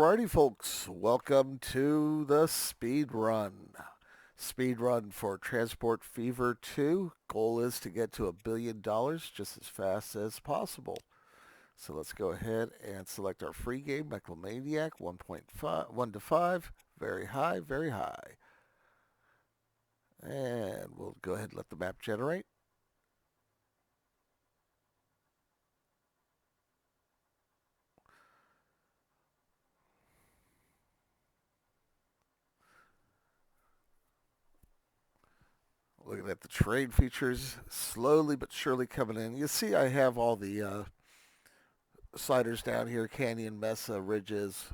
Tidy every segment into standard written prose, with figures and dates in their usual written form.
Alrighty, folks. Welcome to the speed run. Speed run for Transport Fever 2. Goal is to get to $1 billion just as fast as possible. So let's go ahead and select our free game, Megalomaniac 1.5, 1 to 5. Very high, very high. And we'll go ahead and let the map generate. Looking at the terrain features, slowly but surely coming in. You see I have all the sliders down here, canyon, mesa, ridges.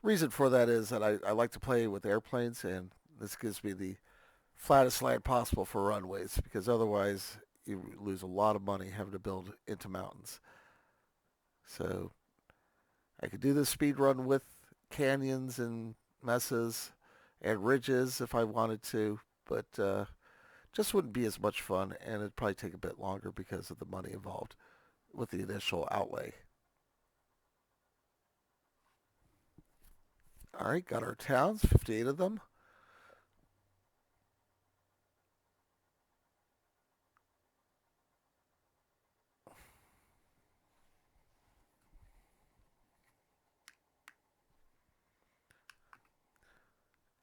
Reason for that is that I like to play with airplanes, and this gives me the flattest land possible for runways, because otherwise you lose a lot of money having to build into mountains. So I could do this speed run with canyons and mesas and ridges if I wanted to, but just wouldn't be as much fun, and it'd probably take a bit longer because of the money involved with the initial outlay. All right, got our towns, 58 of them.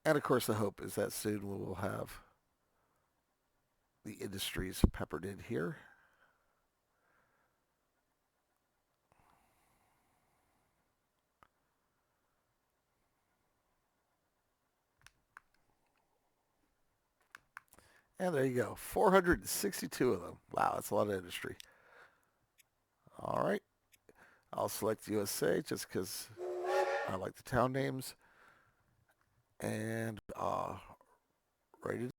And of course, the hope is that soon we will have the industries peppered in here. And there you go, 462 of them. Wow, that's a lot of industry. All right, I'll select USA just because I like the town names. And ready.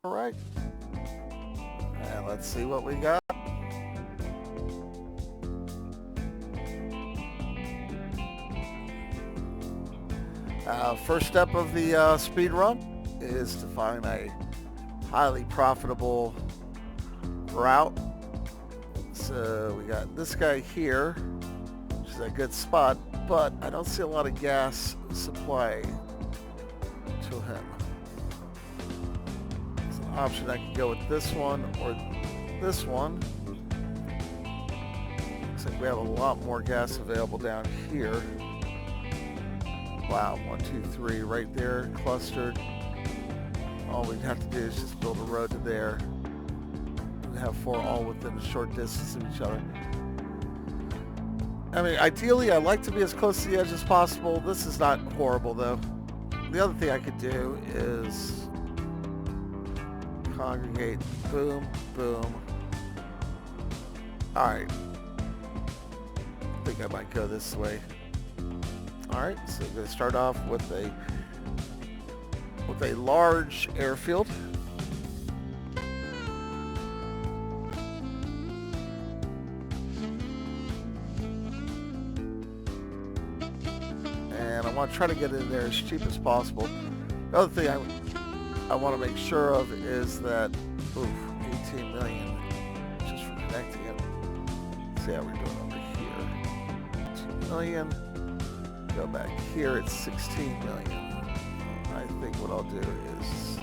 All right, and let's see what we got. First step of the speed run. is to find a highly profitable route. So we got this guy here, which is a good spot, but I don't see a lot of gas supply to him. It's an option. I can go with this one or this one. Looks like we have a lot more gas available down here. Wow, 1, 2, 3 right there, clustered. All we'd have to do is just build a road to there and have 4 all within a short distance of each other. I mean, ideally, I like to be as close to the edge as possible. This is not horrible, though. The other thing I could do is congregate. Boom, boom. All right. I think I might go this way. All right, so we're going to start off with a large airfield. And I want to try to get in there as cheap as possible. The other thing I want to make sure of is that, 18 million just for connecting it. Let's see how we're doing over here. 2 million. Go back here, it's 16 million. I think what I'll do is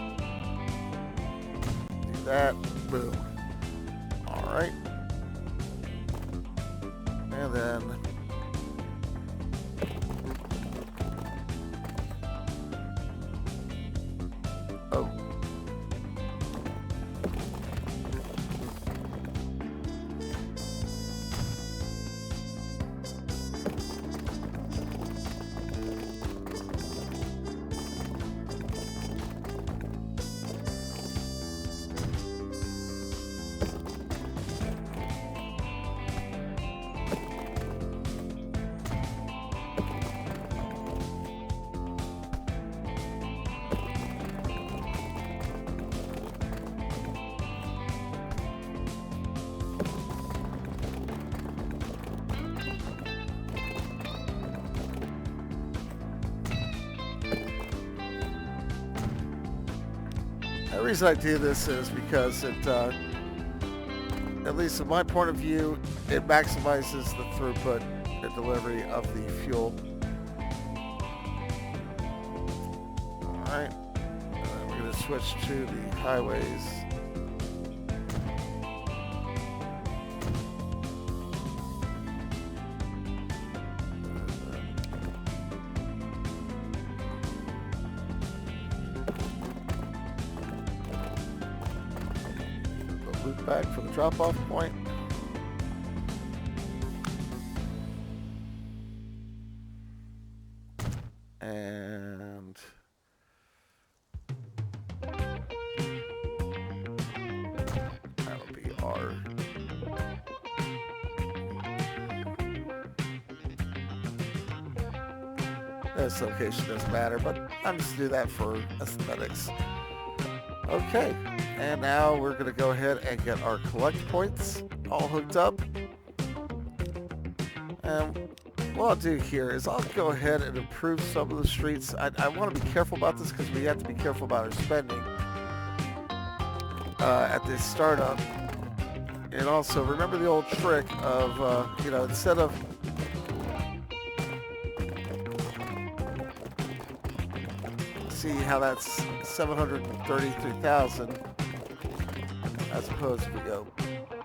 do that. Boom. All right. And then the reason I do this is because it, at least in my point of view, it maximizes the throughput and delivery of the fuel. Alright, and then we're going to switch to the highways. Loop back for the drop-off point. And that'll be our this location doesn't matter, but I'm just do that for aesthetics. Okay, and now we're going to go ahead and get our collect points all hooked up. And what I'll do here is I'll go ahead and improve some of the streets. I want to be careful about this because we have to be careful about our spending at this startup. And also remember the old trick of, instead of see how that's 733,000 as opposed to we go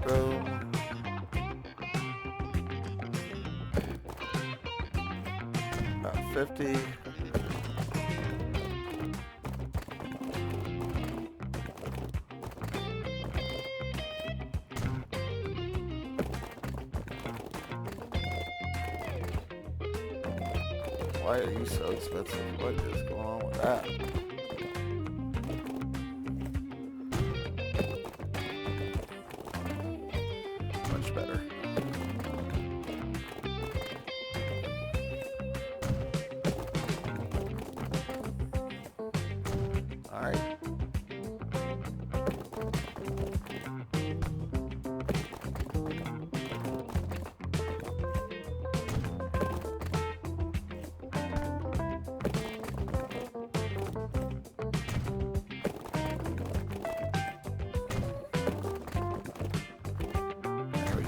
boom, about 50, why are you so expensive? What is going on with that? Much better. All right.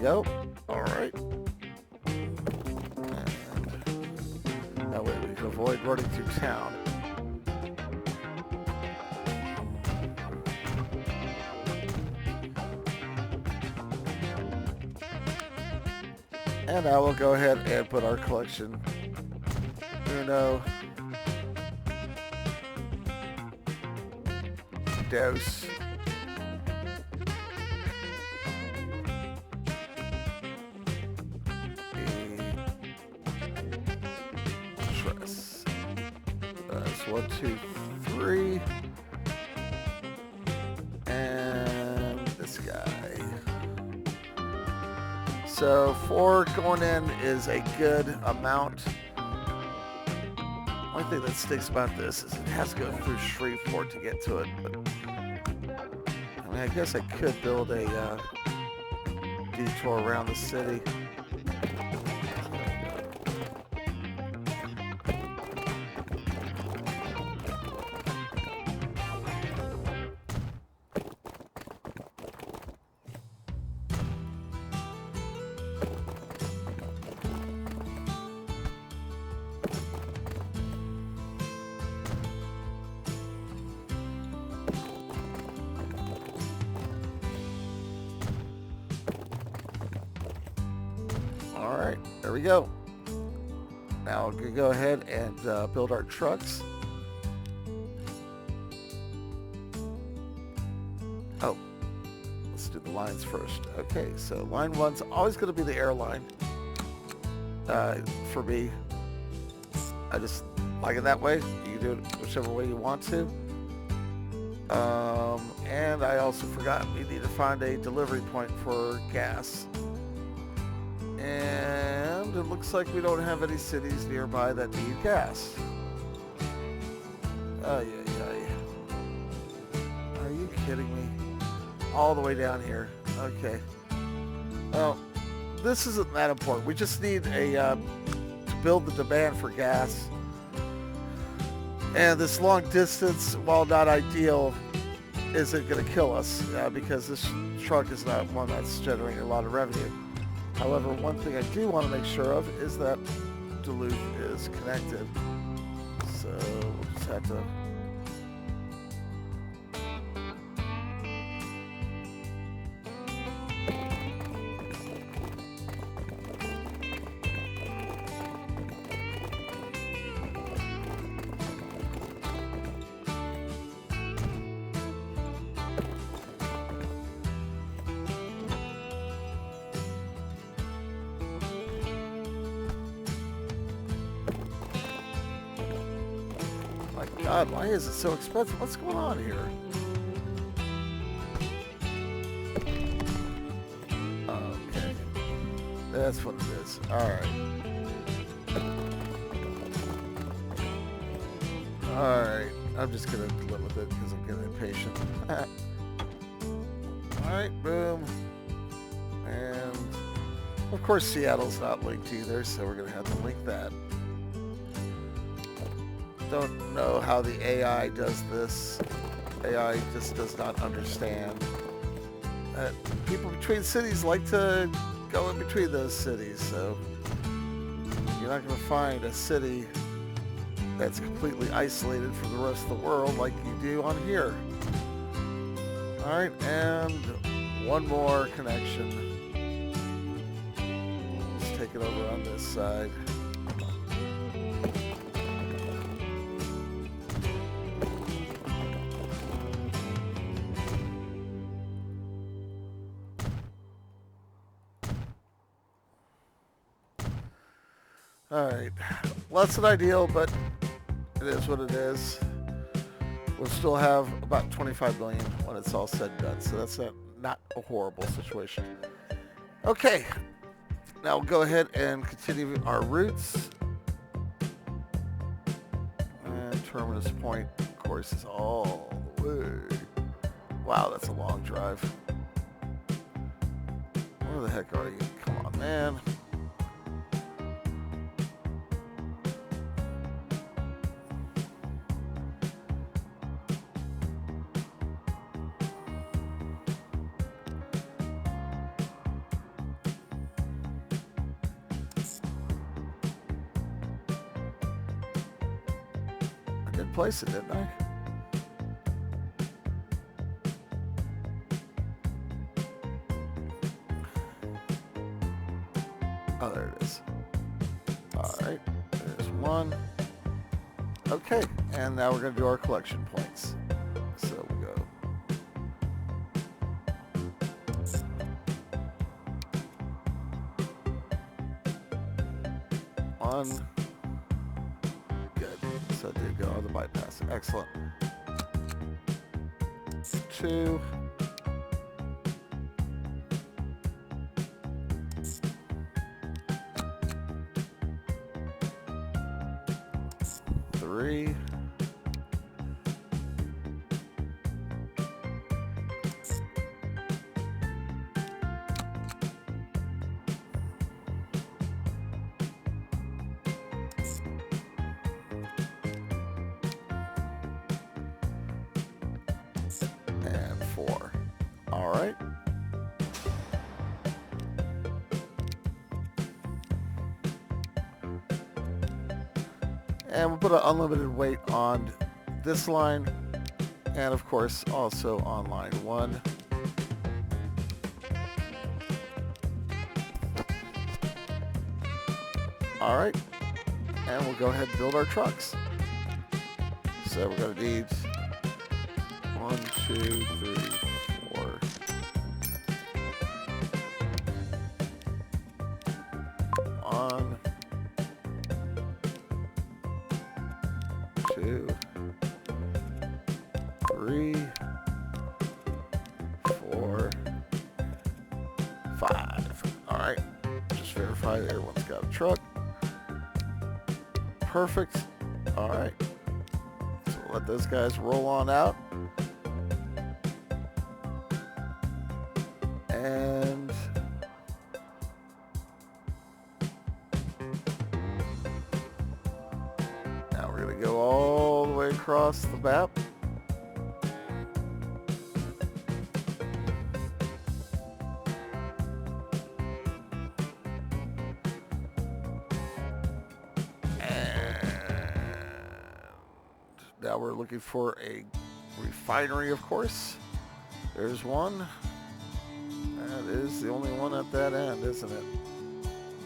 go. All right. And that way we can avoid running through town. And now we'll go ahead and put our collection Uno, Dos, Tres. That's 1, 2, 3. And this guy. So 4 going in is a good amount. One thing that stinks about this is it has to go through Shreveport to get to it. But I mean, I guess I could build a detour around the city. All right, there we go. Now we're gonna go ahead and build our trucks. Oh, let's do the lines first. Okay, so line 1's always gonna be the airline for me. I just like it that way. You can do it whichever way you want to. And I also forgot we need to find a delivery point for gas. And it looks like we don't have any cities nearby that need gas. Are you kidding me? All the way down here. Okay. Well, this isn't that important. We just need a to build the demand for gas. And this long distance, while not ideal, isn't going to kill us because this truck is not one that's generating a lot of revenue. However, one thing I do want to make sure of is that Duluth is connected. So we'll just have to... God, why is it so expensive? What's going on here? Okay. That's what it is. Alright. Alright. I'm just going to live with it because I'm getting impatient. Alright, boom. And, of course, Seattle's not linked either, so we're going to have to link that. Don't know how the AI does this. AI just does not understand. People between cities like to go in between those cities, so you're not going to find a city that's completely isolated from the rest of the world like you do on here. Alright, and one more connection. Let's take it over on this side. Alright, less than ideal, but it is what it is. We'll still have about 25 million when it's all said and done, so that's not a horrible situation. Okay, now we'll go ahead and continue our routes. And terminus point, of course, is all the way. Wow, that's a long drive. Where the heck are you? Come on, man. replace it, didn't I? Oh, there it is. Alright, there's one. Okay, and now we're going to do our collection points. So we go. One. Good. So it did go on the bypass. Excellent. Two. Three. And four. All right. And we'll put an unlimited weight on this line, and of course also on line one. All right, and we'll go ahead and build our trucks. So we're going to need 1, 2, 3, 4. One, 2, 3, 4, 5. All right, just verify that everyone's got a truck. Perfect. All right, so let those guys roll on out. And now we're going to go all the way across the map. Now we're looking for a refinery, of course. There's one. That is the only one at that end, isn't it?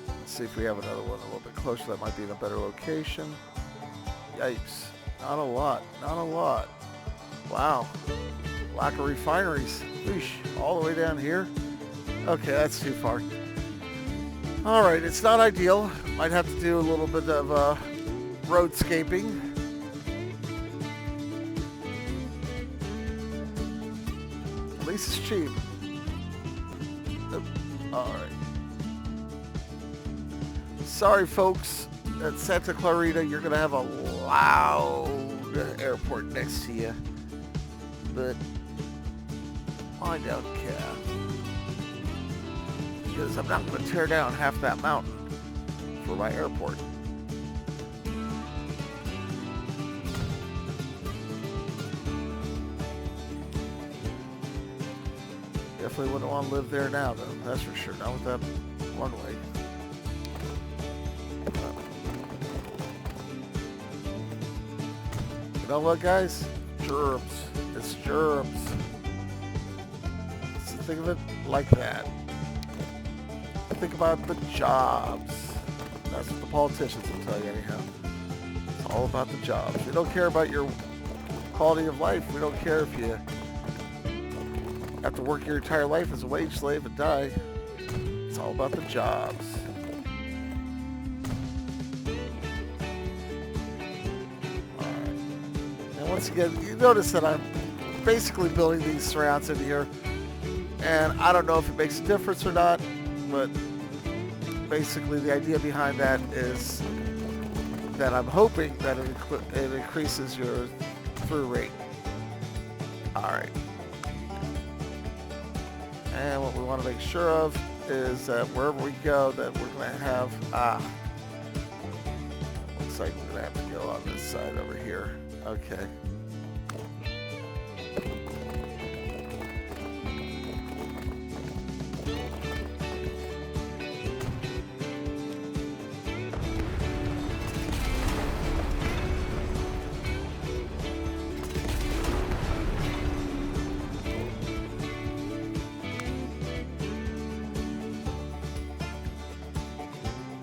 Let's see if we have another one a little bit closer. That might be in a better location. Yikes. Not a lot. Not a lot. Wow. Lack of refineries. Whoosh. All the way down here. Okay, that's too far. Alright, it's not ideal. Might have to do a little bit of roadscaping. At least it's cheap. Alright. Sorry folks, at Santa Clarita you're going to have a loud airport next to you. But I don't care. Because I'm not going to tear down half that mountain for my airport. Definitely wouldn't want to live there now, though. That's for sure. Not with that runway. You know what, guys? Germs. It's germs. So think of it like that. Think about the jobs. That's what the politicians will tell you anyhow. It's all about the jobs. We don't care about your quality of life. We don't care if you have to work your entire life as a wage slave and die. It's all about the jobs. Alright. And once again, you notice that I'm basically building these surrounds in here. And I don't know if it makes a difference or not, but basically the idea behind that is that I'm hoping that it increases your through rate. Alright. And what we want to make sure of is that wherever we go, that we're going to have, looks like we're going to have to go on this side over here. Okay.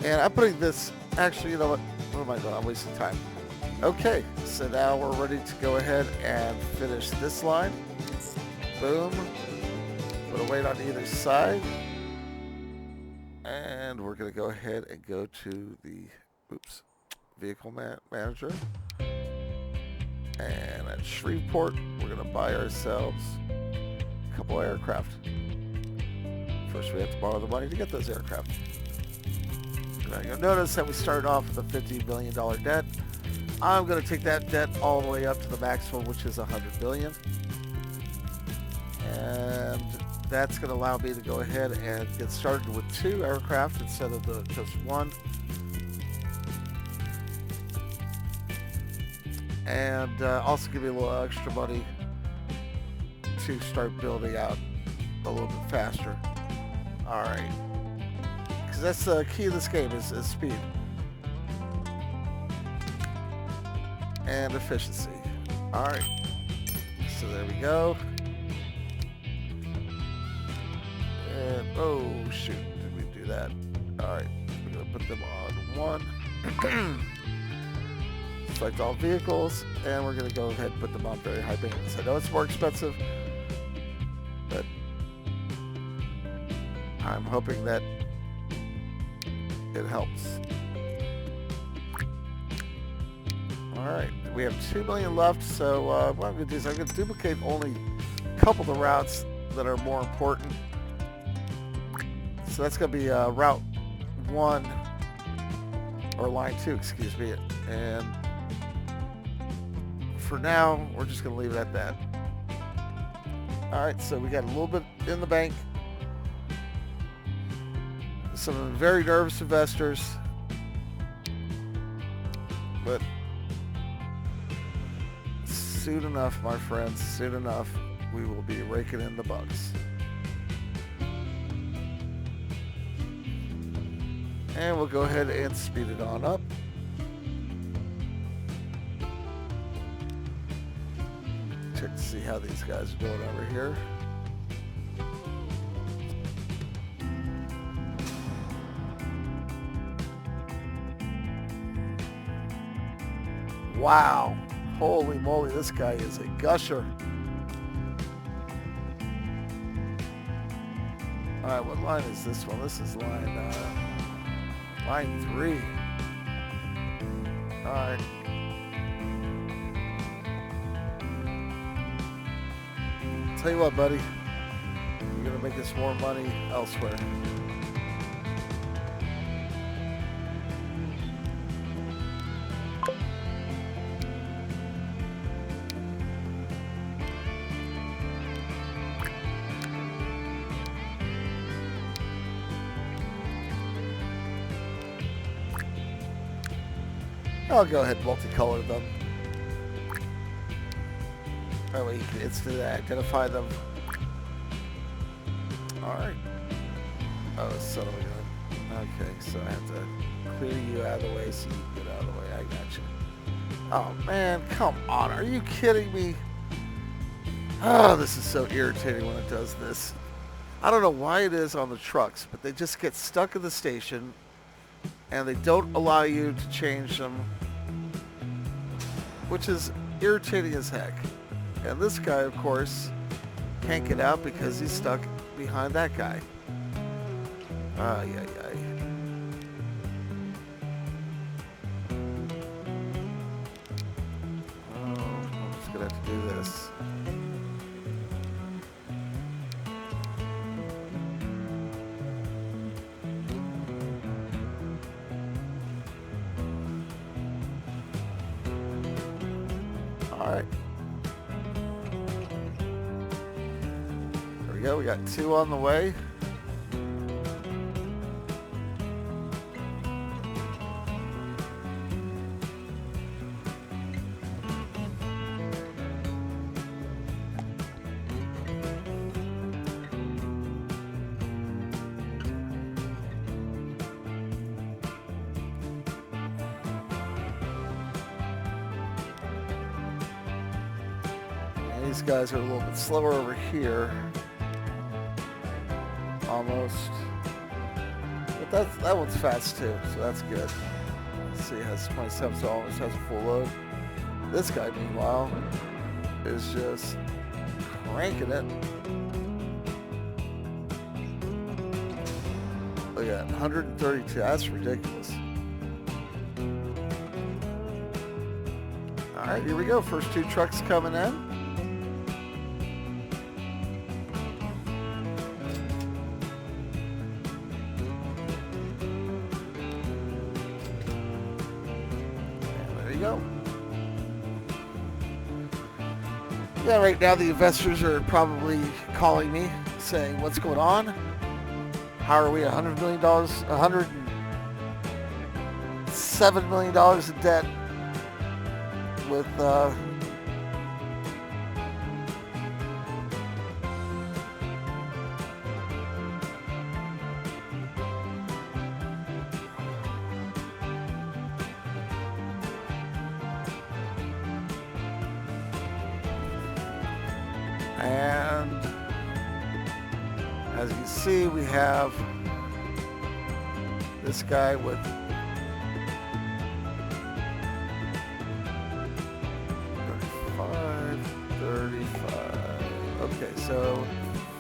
And I'm putting this, actually, you know what am I doing? I'm wasting time. Okay, so now we're ready to go ahead and finish this line. Boom. Put a weight on either side. And we're going to go ahead and go to the, vehicle manager. And at Shreveport, we're going to buy ourselves a couple aircraft. First, we have to borrow the money to get those aircraft. Now, you'll notice that we started off with a $50 million debt. I'm going to take that debt all the way up to the maximum, which is $100 billion. And that's going to allow me to go ahead and get started with 2 aircraft instead of just 1. And also give me a little extra money to start building out a little bit faster. All right. Because that's the key of this game is speed. And efficiency. All right. So there we go. And, oh, shoot. Did we do that? All right. We're going to put them on 1. Select all vehicles. And we're going to go ahead and put them on very high maintenance. I know it's more expensive, but I'm hoping that it helps. Alright, we have 2 million left, so what I'm going to do is I'm going to duplicate only a couple of the routes that are more important. So that's going to be Route 1, or Line 2, excuse me. And for now, we're just going to leave it at that. Alright, so we got a little bit in the bank. Some very nervous investors, but soon enough, my friends, soon enough, we will be raking in the bucks. And we'll go ahead and speed it on up. Check to see how these guys are doing over here. Wow. Holy moly, this guy is a gusher. Alright, what line is this one? This is line 3. Alright. Tell you what, buddy. You're going to make us more money elsewhere. I'll go ahead and multicolor them. That way you can instantly identify them. Alright. Oh, son of a gun. Okay, so I have to clear you out of the way so you can get out of the way. I got you. Oh, man, come on. Are you kidding me? Oh, this is so irritating when it does this. I don't know why it is on the trucks, but they just get stuck in the station and they don't allow you to change them, which is irritating as heck. And this guy, of course, can't get out because he's stuck behind that guy. Ay, ay, ay. Oh, I'm just gonna have to do this. Alright. There we go. We got 2 on the way. These guys are a little bit slower over here. Almost. But that one's fast too, so that's good. Let's see, it has 27, so almost has a full load. This guy, meanwhile, is just cranking it. Look at that, 132. That's ridiculous. All right, here we go. First two trucks coming in. Go. Yeah, right now the investors are probably calling me saying, what's going on? How are we $100 million, $107 million in debt with and as you can see, we have this guy with 35. Okay, so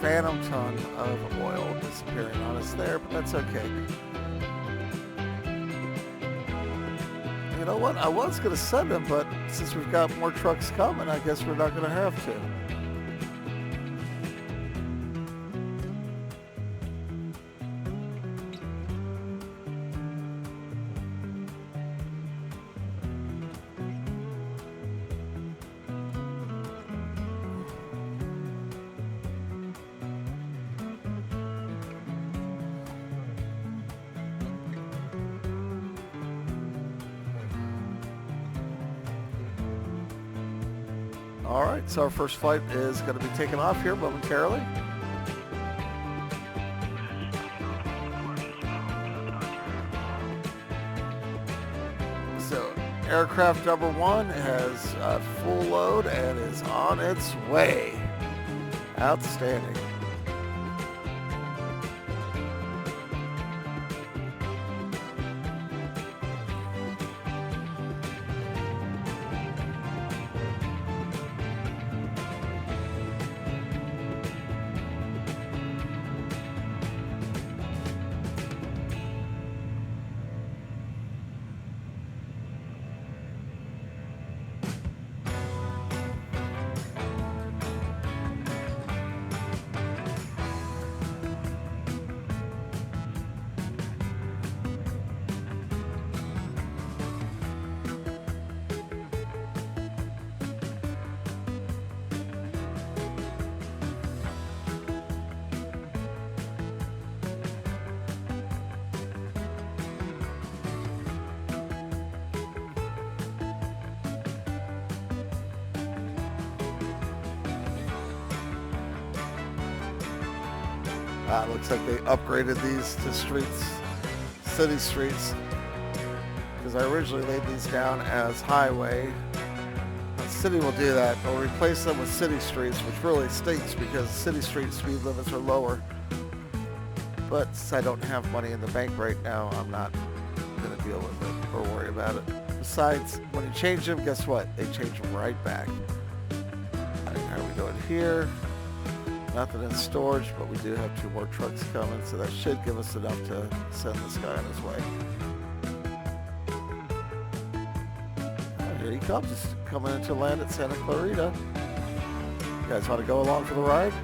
phantom ton of oil disappearing on us there, but that's okay. You know what? I was going to send him, but since we've got more trucks coming, I guess we're not going to have to. All right, so our first flight is going to be taking off here momentarily. So aircraft number one has a full load and is on its way. Outstanding. Looks like they upgraded these to streets, city streets, because I originally laid these down as highway. The city will do that. They'll replace them with city streets, which really stinks because city street speed limits are lower. But since I don't have money in the bank right now, I'm not going to deal with it or worry about it. Besides, when you change them, guess what? They change them right back. All right, how are we doing here? Nothing in storage, but we do have two more trucks coming, so that should give us enough to send this guy on his way. Oh, here he comes. He's coming into land at Santa Clarita. You guys want to go along for the ride?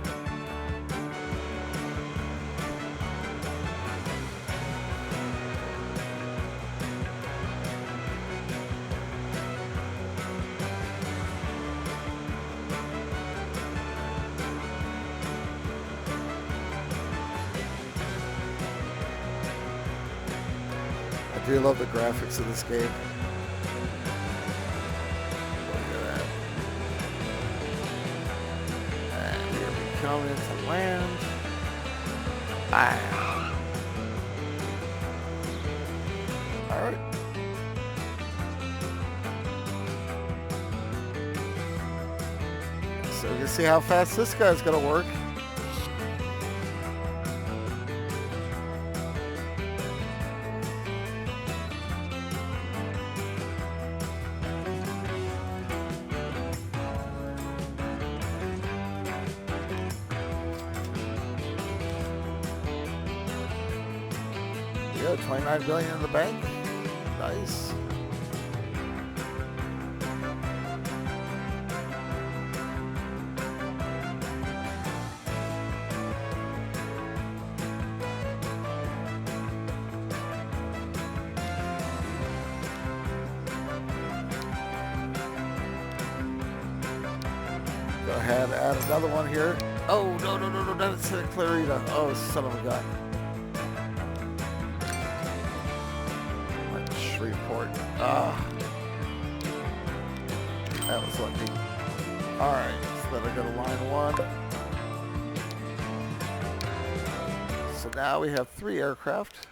I do love the graphics of this game. Look at that. And here we come into land. Bam. All right. So you can see how fast this guy's gonna work. go, 29 billion in the bank. Nice. Go ahead, add another one here. Oh, no, that's Clarita. Oh, son of a gun. Shreveport. Ah. That was lucky. Alright, so then I go to line 1. So now we have 3 aircraft.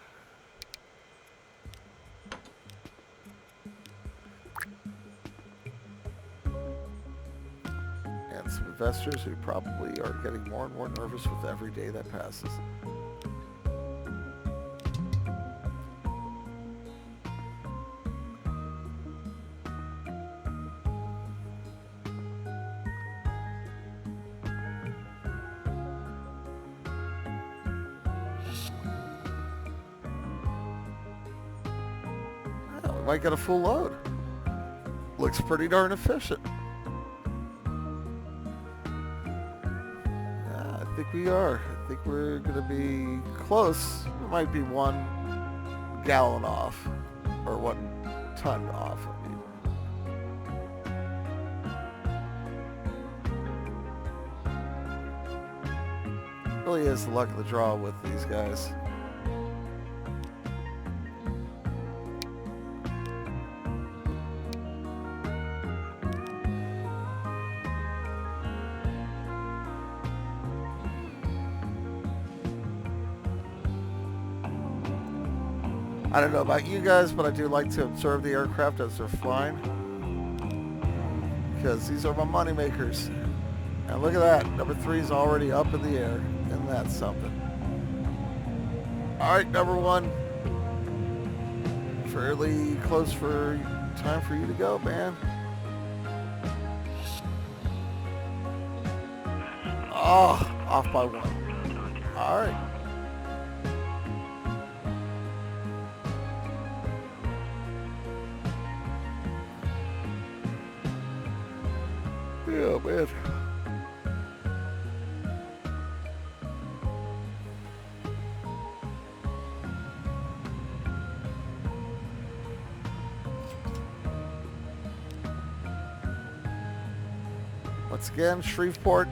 And some investors who probably are getting more and more nervous with every day that passes. Might get a full load. Looks pretty darn efficient. Yeah, I think we are. I think we're going to be close. We might be 1 gallon off, or 1 ton off. Really is the luck of the draw with these guys. I don't know about you guys, but I do like to observe the aircraft as they're flying, because these are my money makers. And look at that, number 3 is already up in the air. Isn't that something? All right, number 1, fairly close for time for you to go, man. Oh, off by 1. All right. Yeah, man. Once again, Shreveport.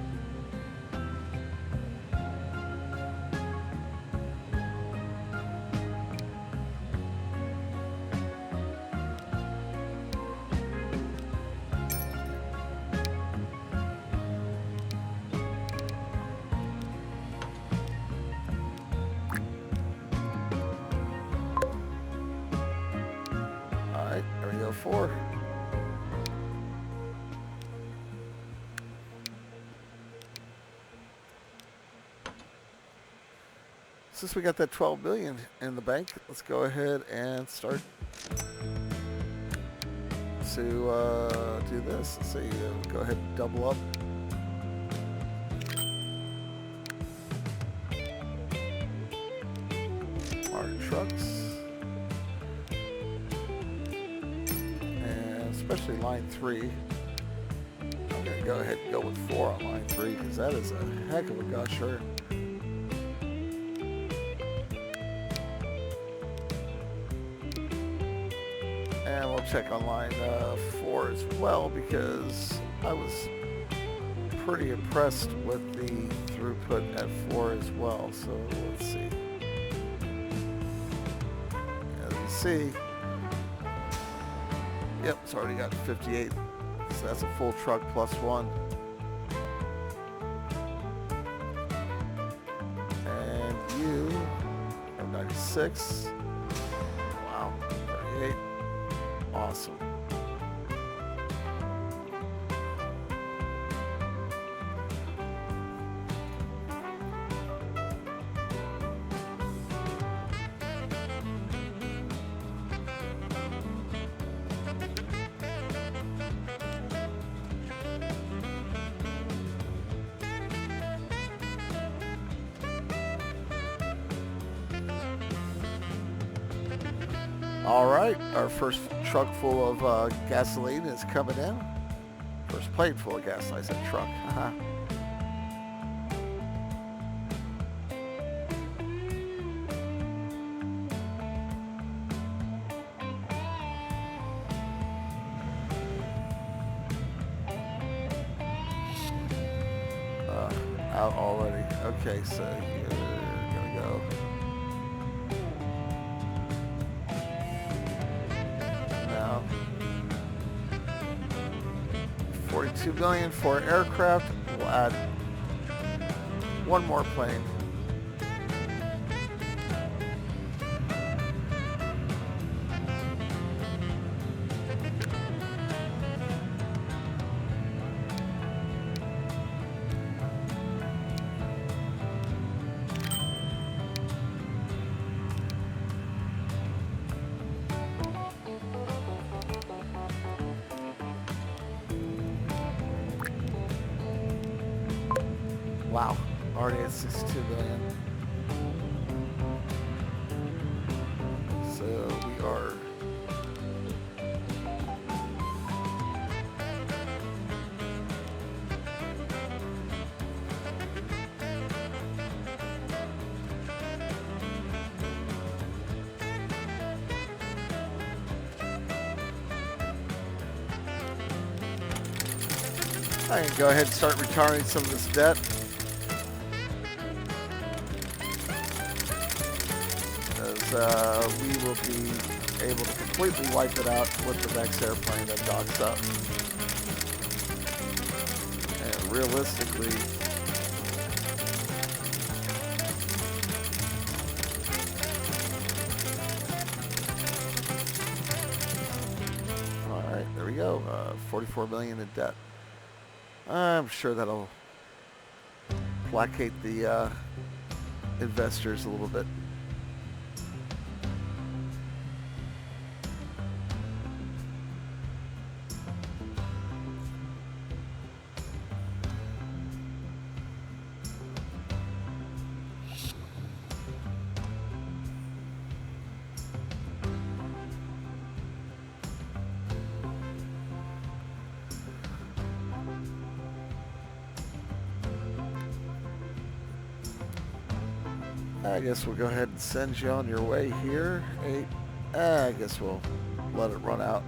All right, there we go, 4. Since we got that 12 billion in the bank, let's go ahead and start to do this. Let's see, go ahead and double up. Our trucks. And especially line 3. I'm going to go ahead and go with 4 on line 3 because that is a heck of a gusher. And we'll check on line 4 as well, because I was pretty impressed with the throughput at 4 as well. So let's see. As you see, yep, it's already got 58. So that's a full truck plus 1. And you have 96. Wow, 38. Awesome. All right, our first truck full of gasoline is coming in. First plane full of gasoline. I said truck. Out already. Okay, so you're gonna go. Now, 42 million for aircraft. We'll add one more plane. Wow, already at 62 million. So we are I can go ahead and start retiring some of this debt. We will be able to completely wipe it out with the next airplane that docks up. And realistically, all right, there we go. 44 million in debt. I'm sure that'll placate the investors a little bit. I guess we'll go ahead and send you on your way here. 8. I guess we'll let it run out.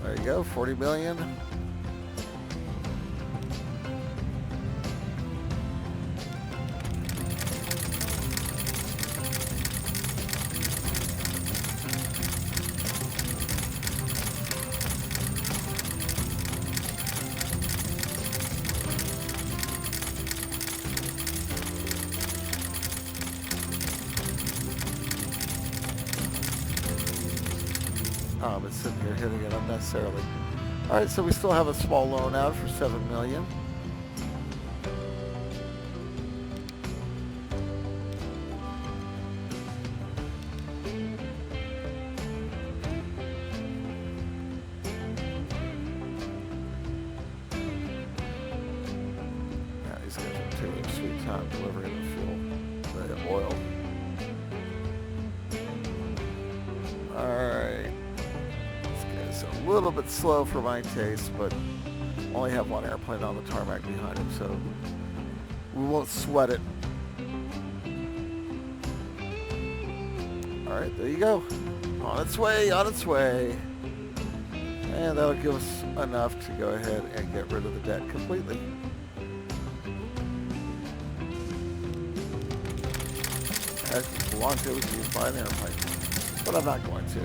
There you go, 40 million. But sitting here hitting it unnecessarily. All right, so we still have a small loan out for 7 million. Yeah, these guys are taking a sweet time delivering the fuel, the oil. All right. A little bit slow for my taste, but only have one airplane on the tarmac behind him, so we won't sweat it. All right, there you go. On its way, on its way. And that'll give us enough to go ahead and get rid of the debt completely. As long as it was used by an airplane, but I'm not going to.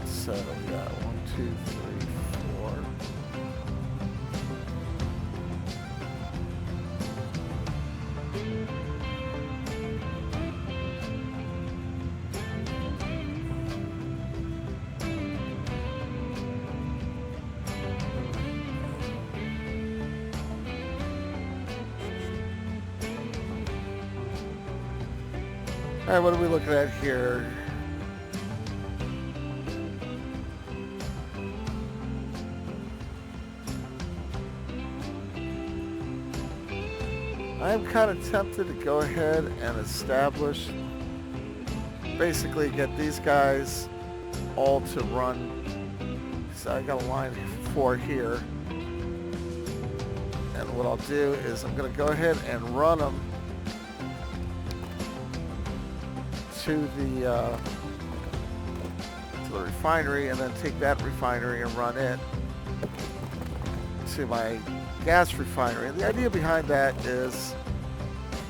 So we got 1, 2, 3, 4. Alright, what are we looking at here? I am kind of tempted to go ahead and establish, basically get these guys all to run. So I got a line 4 here. And what I'll do is I'm going to go ahead and run them to the refinery, and then take that refinery and run it to my gas refinery. And the idea behind that is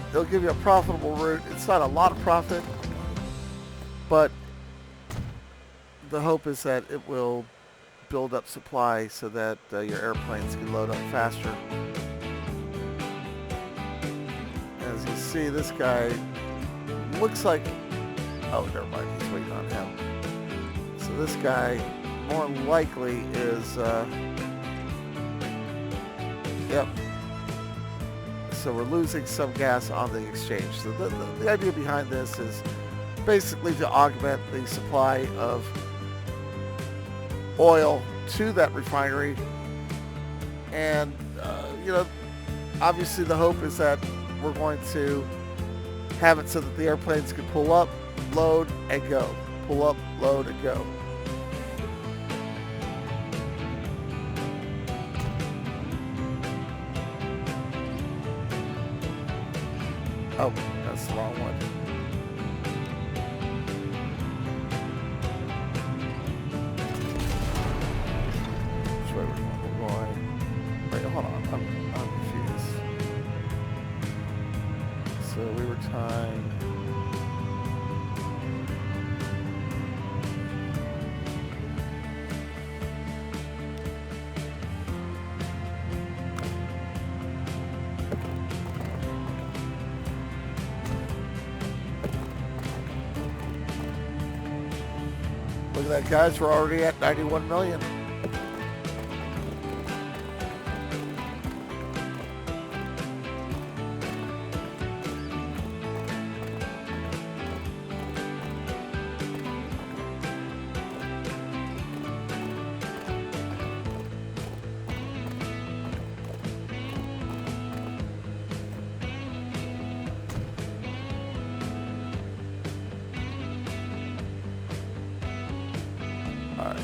it'll give you a profitable route. It's not a lot of profit, but the hope is that it will build up supply so that your airplanes can load up faster. As you see, this guy looks like, oh, never mind, he's waiting on him. So this guy more likely is, yep. So we're losing some gas on the exchange. So the idea behind this is basically to augment the supply of oil to that refinery. And, you know, obviously the hope is that we're going to have it so that the airplanes can pull up, load, and go. Pull up, load, and go. Oh, that's the wrong one. Which way we're going? Wait, hold on. I'm confused. So we were timed. Look at that, guys. We're already at 91 million. All right.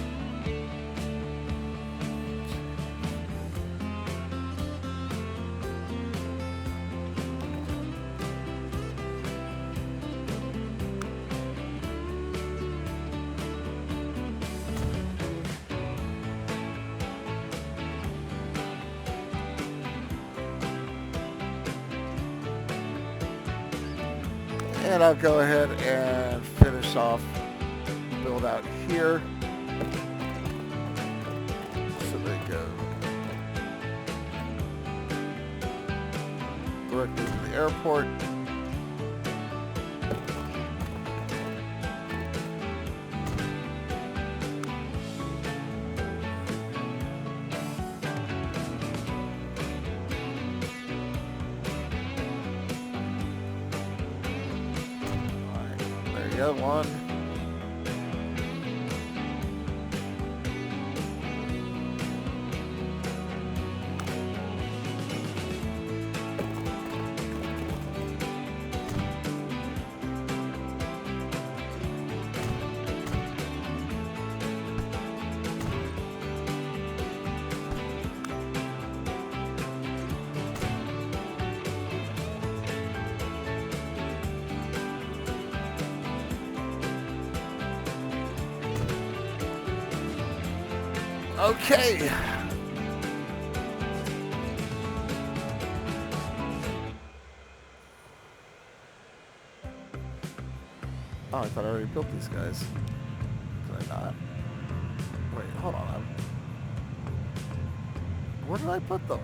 And I'll go ahead and finish off build out here. So they go directly to the airport. One. Okay. Oh, I thought I already built these guys. Did I not? Wait, hold on. Where did I put them?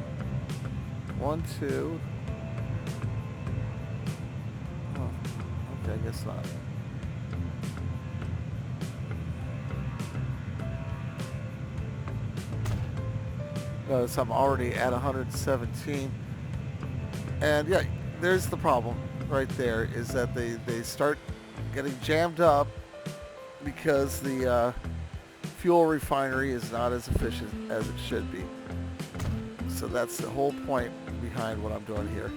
1, 2. Oh, okay, I guess not. Notice I'm already at 117. And yeah, there's the problem right there, is that they start getting jammed up because the fuel refinery is not as efficient as it should be. So that's the whole point behind what I'm doing here.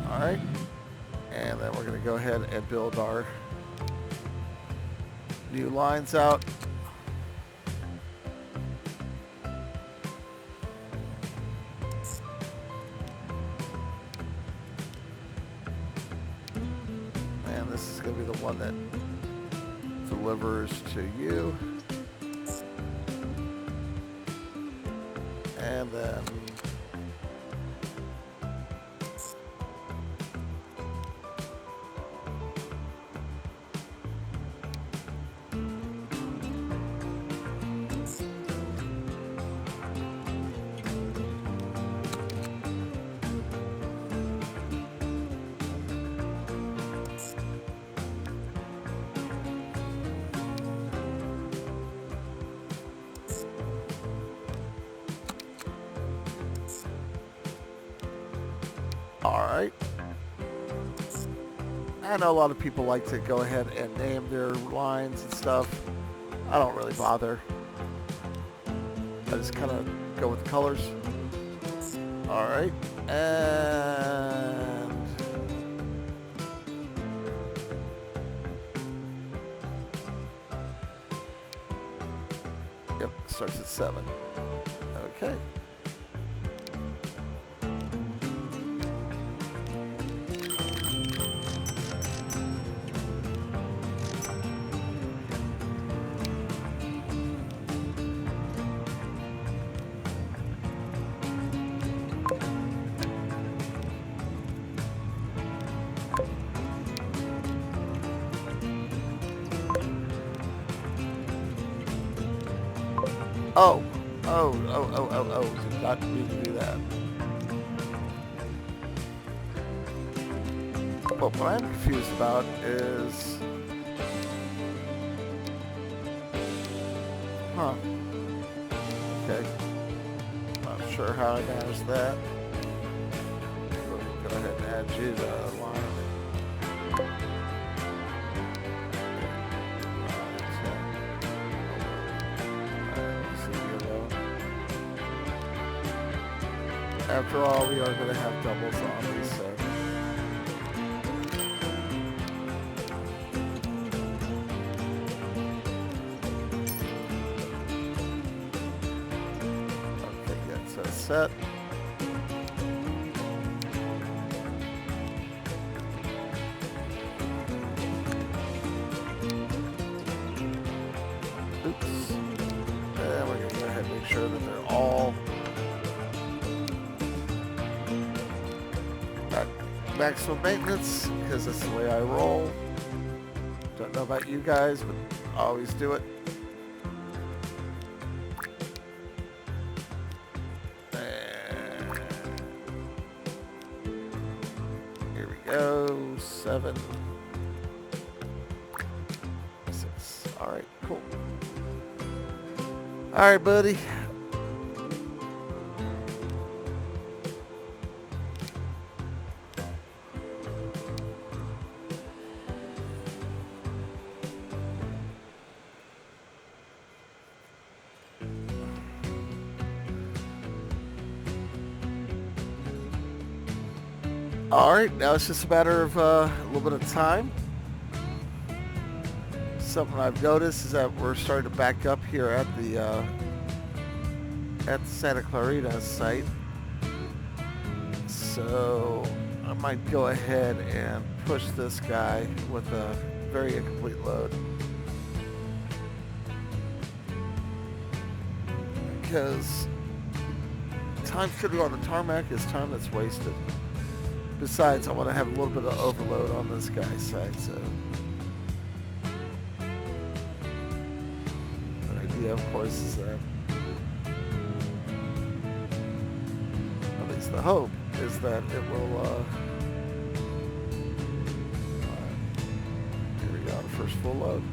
Alright, and then we're going to go ahead and build our new lines out. And this is going to be the one that delivers to you. And then alright. I know a lot of people like to go ahead and name their lines and stuff. I don't really bother. I just kind of go with the colors. Alright. And yep, starts at 7. Okay. Oh, did not mean to do that. But what I'm confused about is... Huh. Okay. Not sure how I managed that. We'll go ahead and add you to the line. After all, we are going to have doubles on these, so. Okay, yeah, so set. Oops. And we're going to go ahead and make sure that they're all maximum maintenance, because that's the way I roll. Don't know about you guys, but I always do it. And here we go. 7, 6. Alright, cool. Alright, buddy. Alright, now it's just a matter of a little bit of time. Something I've noticed is that we're starting to back up here at the Santa Clarita site. So I might go ahead and push this guy with a very incomplete load. Because time should go on the tarmac is time that's wasted. Besides, I want to have a little bit of overload on this guy's side, so. The idea, of course, is that, at least the hope, is that it will, first full load.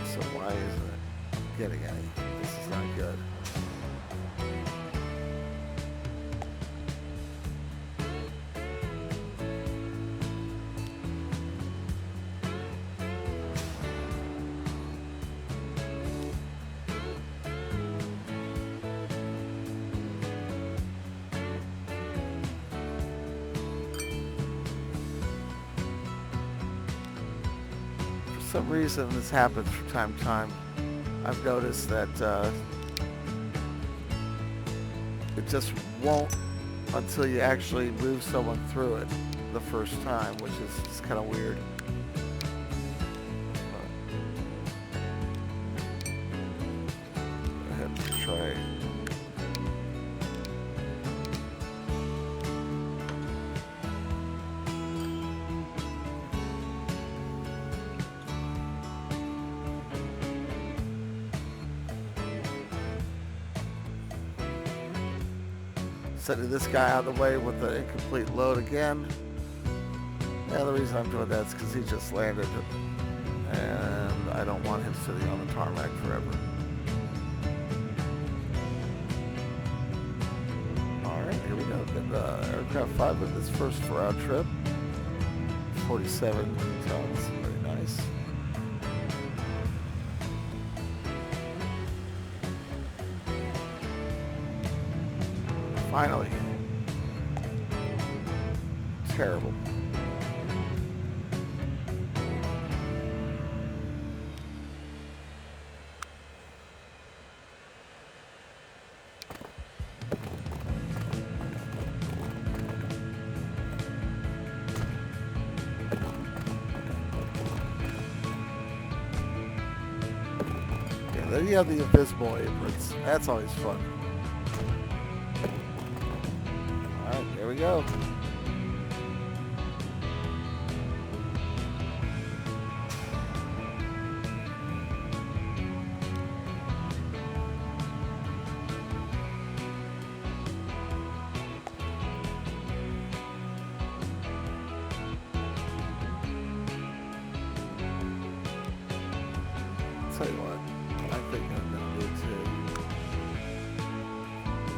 So why isn't it getting any? This is not good. For some reason, this happens from time to time. I've noticed that it just won't until you actually move someone through it the first time, which is just kind of weird. Go ahead and try. Sending this guy out of the way with the incomplete load again. And the reason I'm doing that is because he just landed and I don't want him sitting on the tarmac forever. Alright, here we go. Good, aircraft 5 with this first 4-hour trip. 47 tons, very nice. Finally. Terrible. Yeah, then you have the invisible aprons. That's always fun. Here we go. Tell you what, I think I'm gonna need to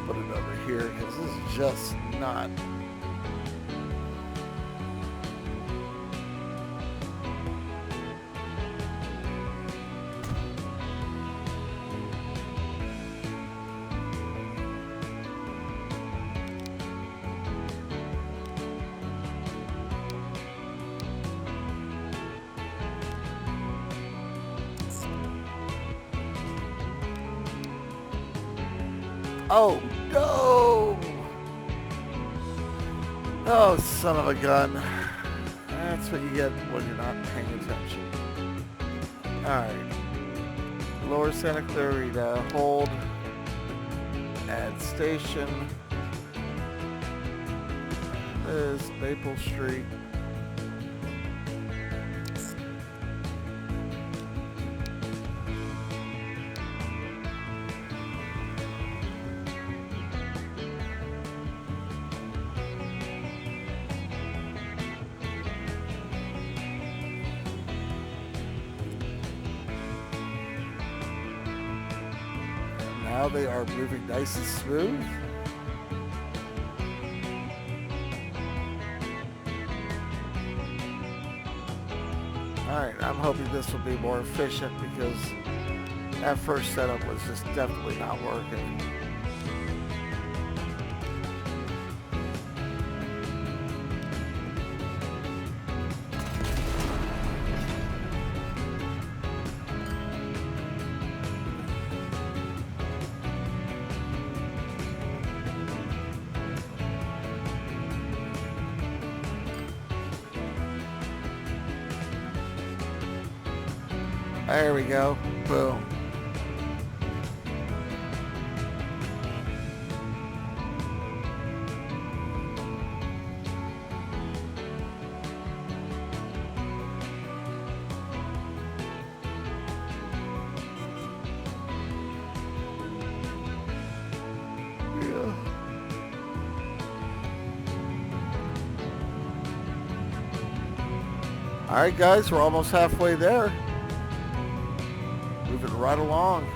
put it over here because this is just not. Oh, no! Oh, son of a gun. That's what you get when you're not paying attention. Alright. Lower Santa Clarita, hold, add station. There's Maple Street. Now they are moving nice and smooth. Alright, I'm hoping this will be more efficient because that first setup was just definitely not working. There we go. Boom. All right, guys, we're almost halfway there. Moving right along.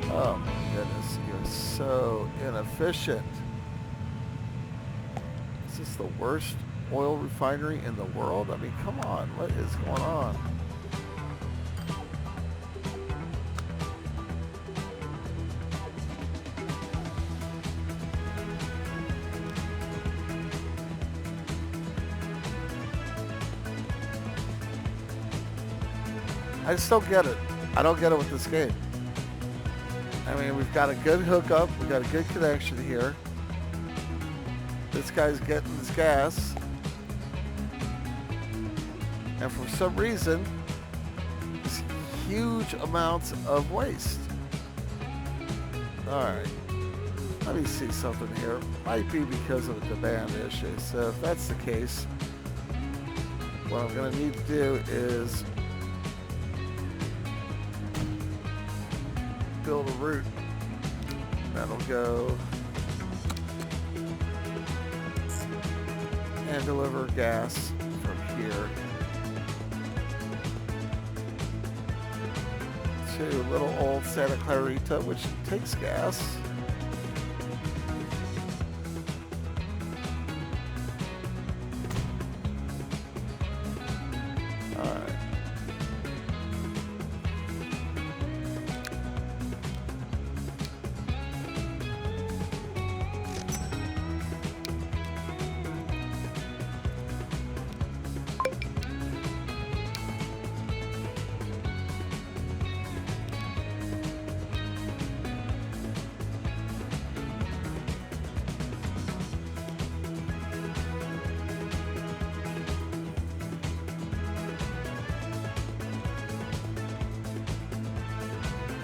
Oh my goodness, you're so inefficient. Is this the worst oil refinery in the world? I mean, come on, what is going on? I just don't get it. I don't get it with this game. I mean, we've got a good hookup. We've got a good connection here. This guy's getting his gas. And for some reason, there's huge amounts of waste. Alright. Let me see something here. Might be because of a demand issue. So if that's the case, what I'm going to need to do is build a route that'll go and deliver gas from here to little old Santa Clarita, which takes gas.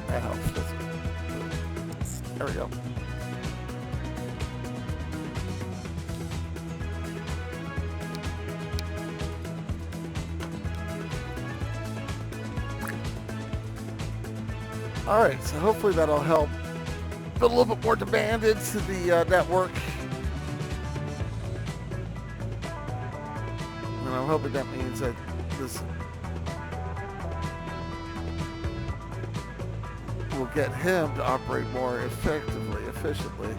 That helps. There we go. All right, so hopefully that'll help put a little bit more demand into the network. And I'm hoping that means that this will get him to operate more effectively, efficiently.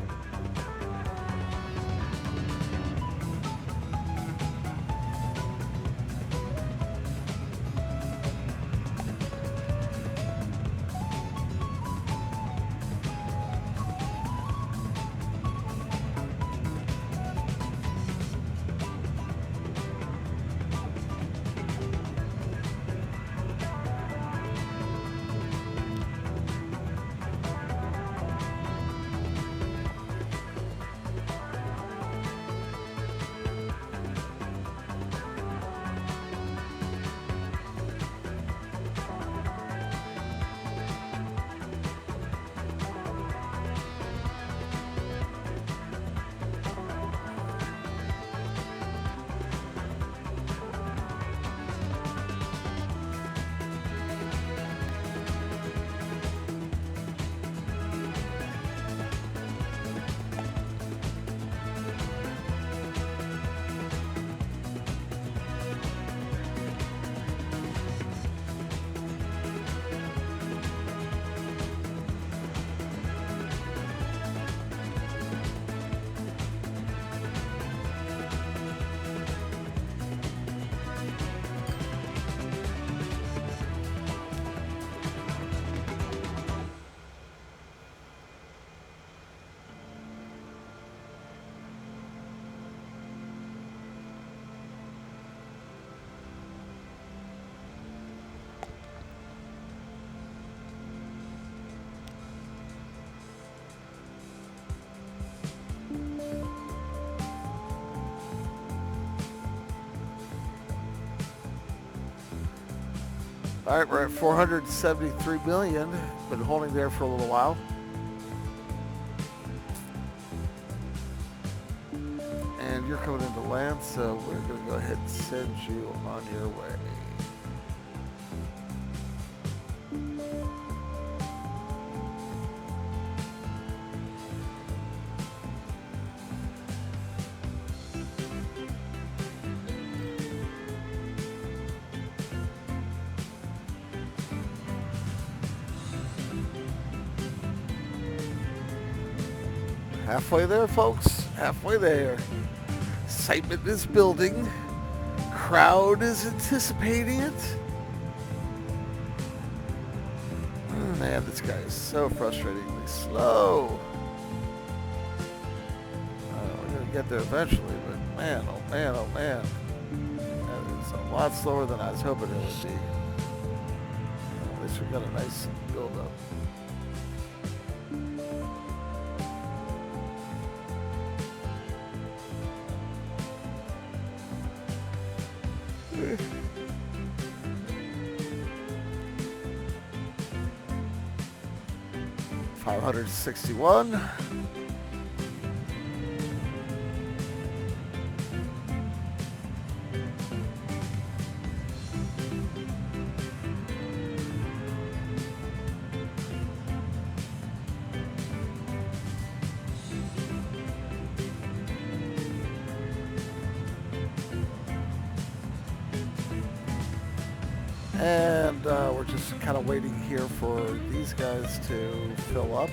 All right, we're at 473 million. Been holding there for a little while. And you're coming into land, so we're going to go ahead and send you on your way. Halfway there, folks. Halfway there. Excitement is building. Crowd is anticipating it. Oh, man, this guy is so frustratingly slow. We're going to get there eventually, but man, oh man, oh man. That is a lot slower than I was hoping it would be. At least we got a nice build up. $561. And we're just kind of waiting here for these guys to fill up.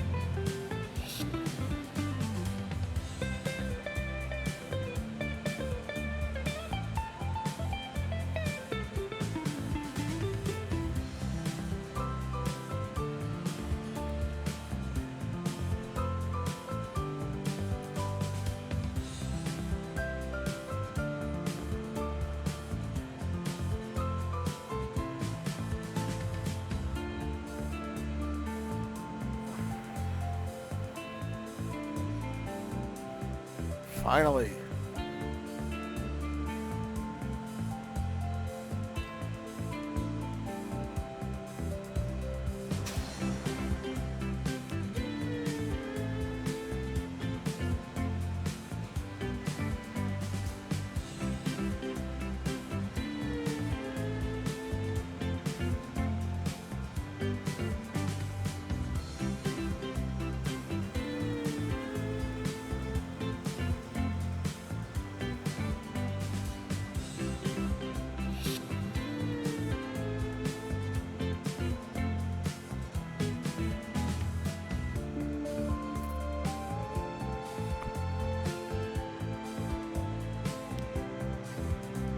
Finally.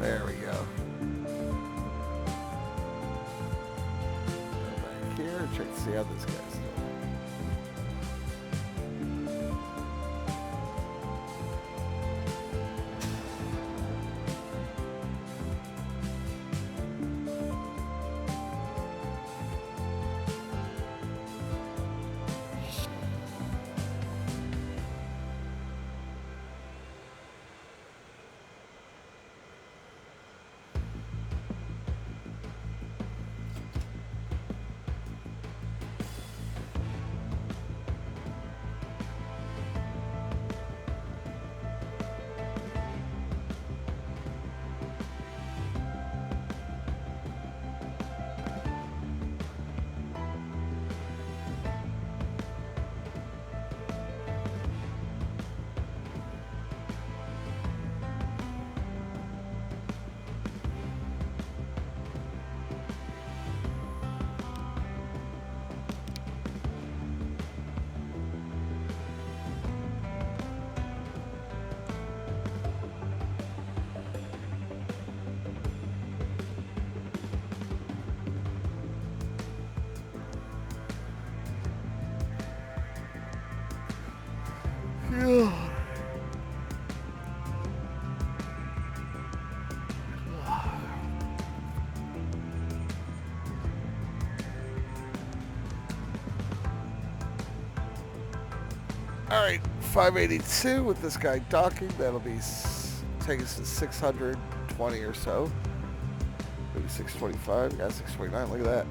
There we go. Go back here, check to see how this guy's doing. All right, 582 with this guy docking. That'll be take us to 620 or so. Maybe 625. Yeah, 629. Look at that.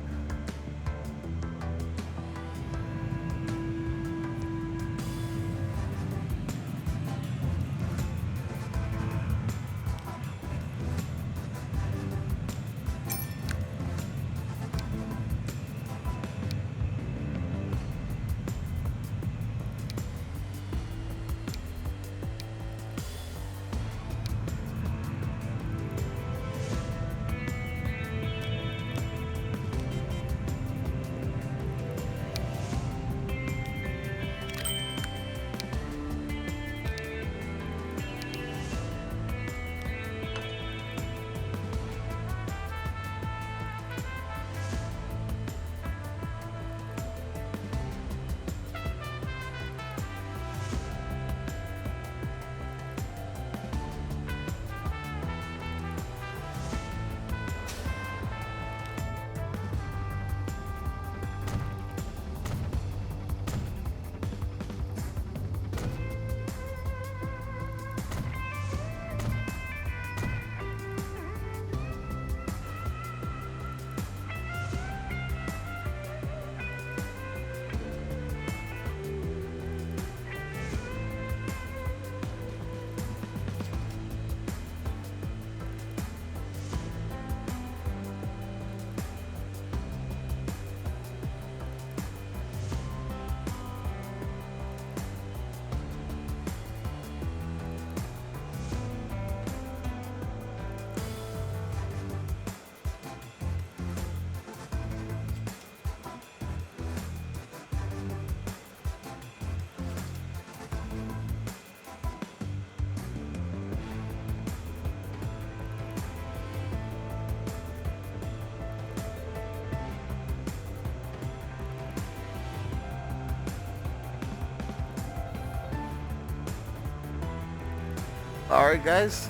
Alright guys,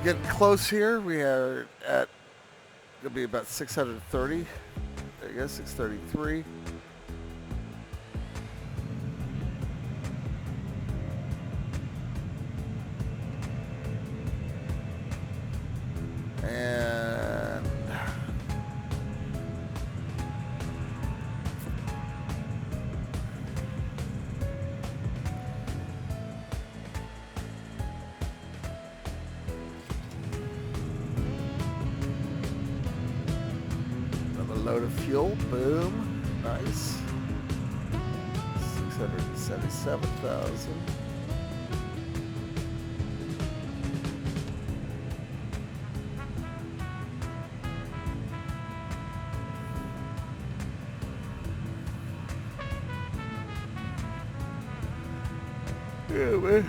getting close here. We are at, gonna be about 630. There you go, 633. And another load of fuel. Boom. Nice. 677,000. Yeah, man.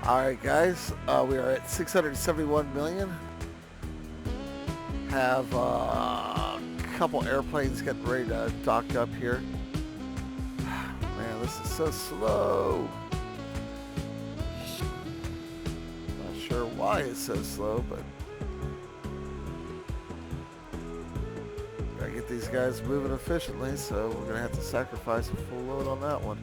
All right, guys, we are at 671 million. Have a couple airplanes getting ready to dock up here. Man, this is so slow. Not sure why it's so slow, but gotta get these guys moving efficiently, so we're gonna have to sacrifice a full load on that one.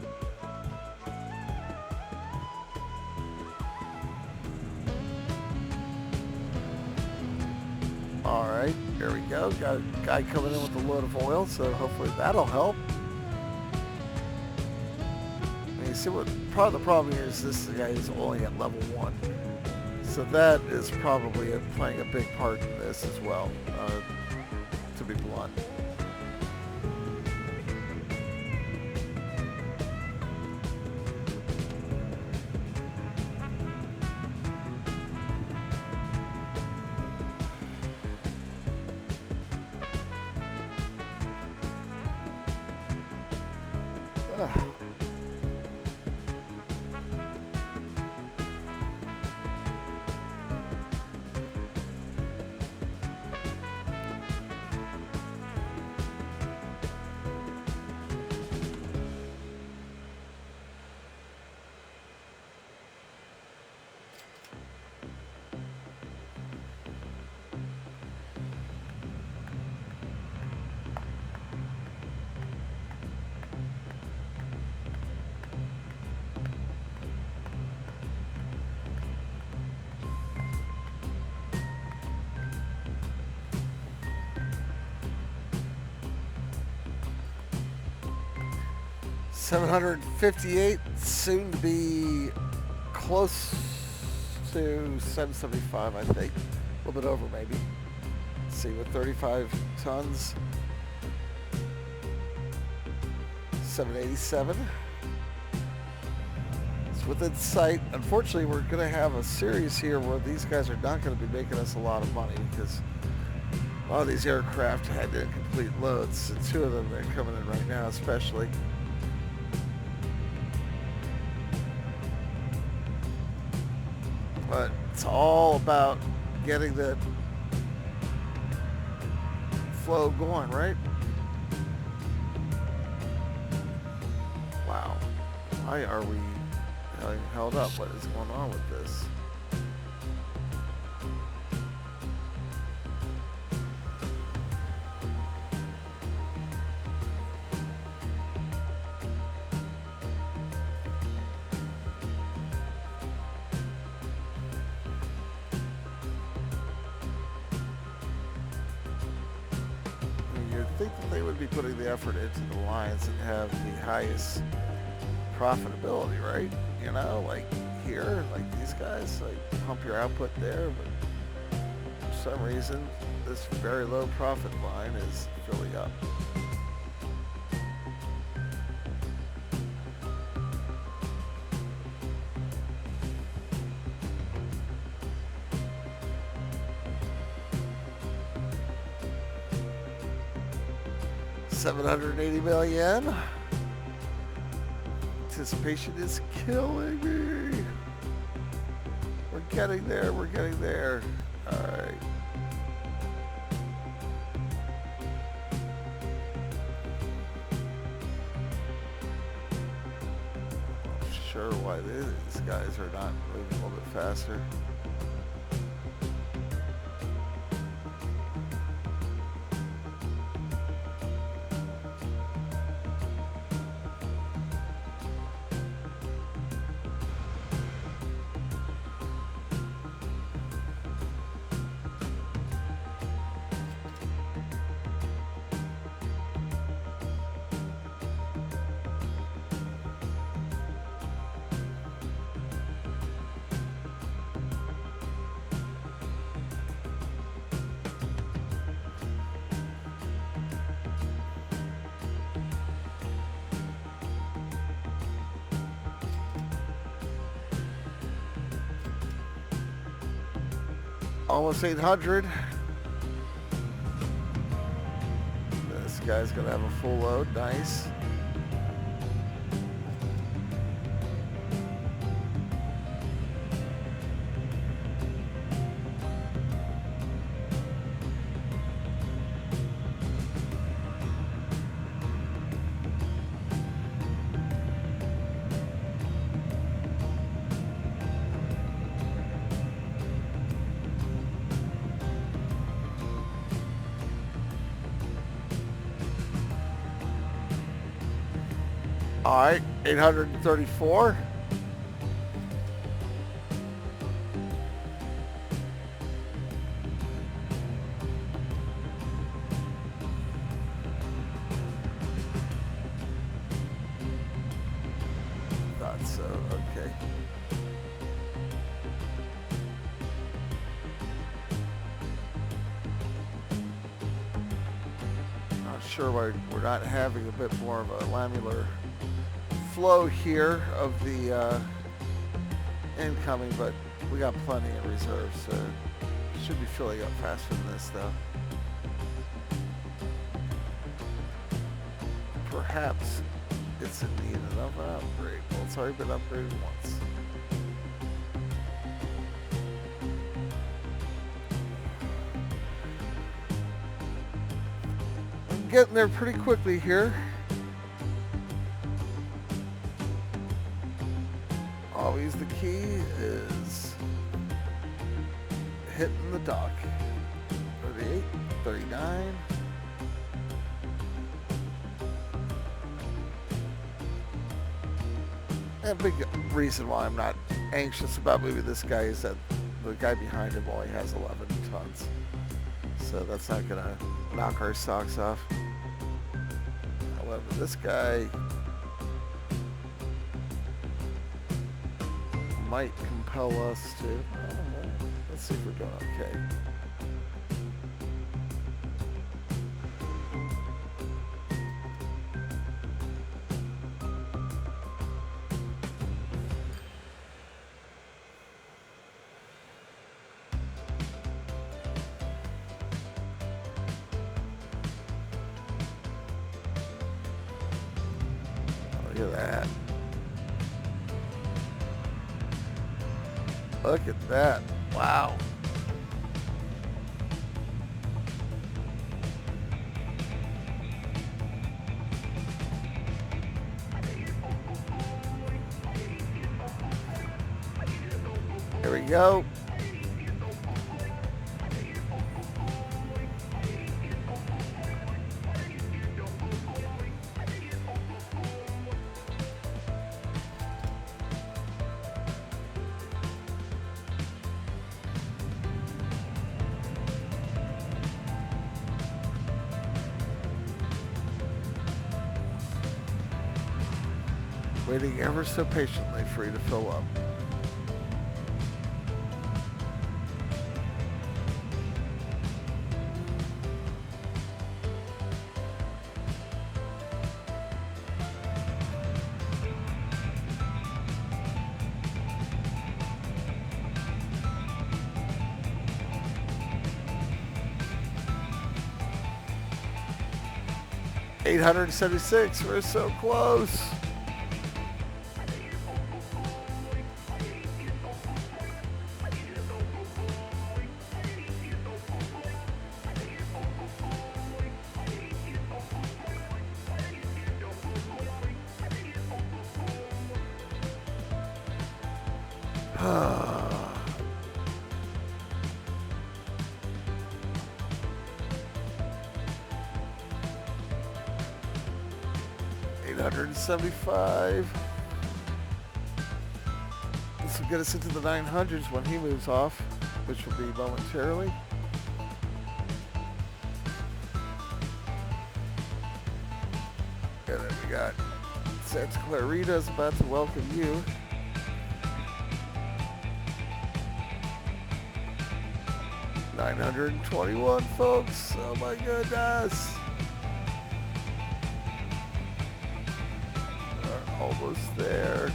Alright, here we go. Got a guy coming in with a load of oil, so hopefully that'll help. And you see what the problem here is this guy is only at level 1. So that is probably playing a big part in this as well, to be blunt. Ugh. 758, soon to be close to 775, I think. A little bit over, maybe. Let's see, with 35 tons. 787. It's within sight. Unfortunately, we're going to have a series here where these guys are not going to be making us a lot of money because a lot of these aircraft had incomplete loads. And 2 of them are coming in right now, especially. But it's all about getting the flow going, right? Wow. Why are we held up? What is going on with this? think that they would be putting the effort into the lines that have the highest profitability, right? You know, like here, like these guys, like pump your output there, but for some reason, this very low profit line is filling up. $780 million. Anticipation is killing me. We're getting there. We're getting there. All right. I'm sure why these guys are not moving a little bit faster. Almost 800. This guy's gonna have a full load. Nice. All right, 834. Thought so, okay. Not sure why we're not having a bit more of a lamellar flow here of the incoming, but we got plenty in reserve, so should be filling up faster than this though. Perhaps it's in need of an upgrade. Well, it's already been upgraded once. I'm getting there pretty quickly here. Always the key is hitting the dock. 38, 39. And a big reason why I'm not anxious about moving this guy is that the guy behind him only has 11 tons. So that's not going to knock our socks off. However, this guy might compel us to, I don't know, let's see if we're doing okay. Look at that. Look at that. Wow. Here we go. waiting ever so patiently for you to fill up. $876, we're so close. $875. This will get us into the 900s when he moves off, which will be momentarily. And then we got Santa Clarita is about to welcome you. $921, folks. Oh my goodness. We're almost there.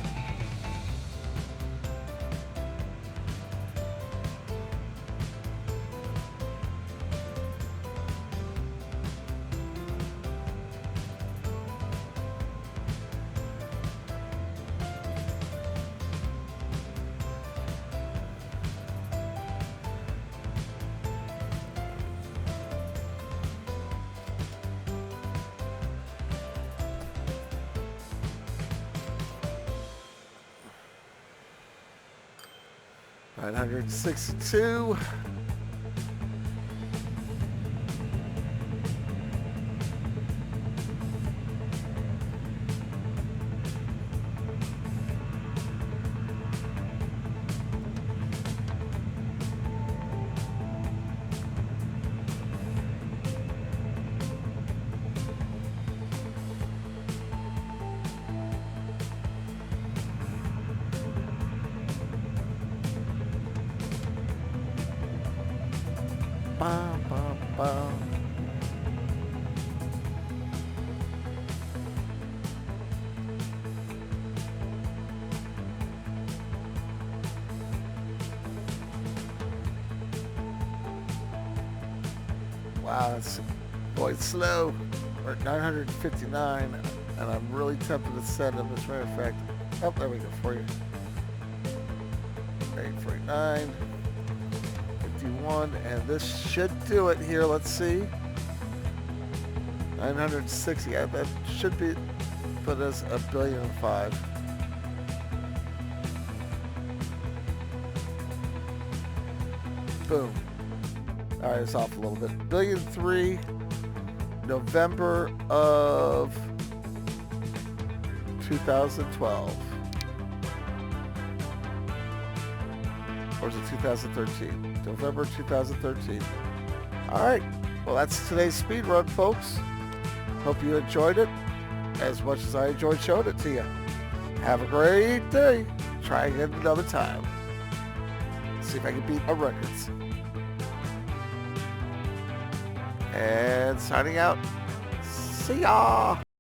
$962. Bum, bum, bum. Wow, that's boy, it's slow. We're at 959, and I'm really tempted to send him. As a matter of fact, oh, there we go for you. 849. 51, and this should do it here. Let's see. 960. Yeah, that should be put us $1.5 billion. Boom. All right, it's off a little bit. $1.3 billion, November of 2012. Or is it 2013? November 2013. All right. Well, that's today's speed run, folks. Hope you enjoyed it as much as I enjoyed showing it to you. Have a great day. Try again another time. See if I can beat our records. And signing out. See ya.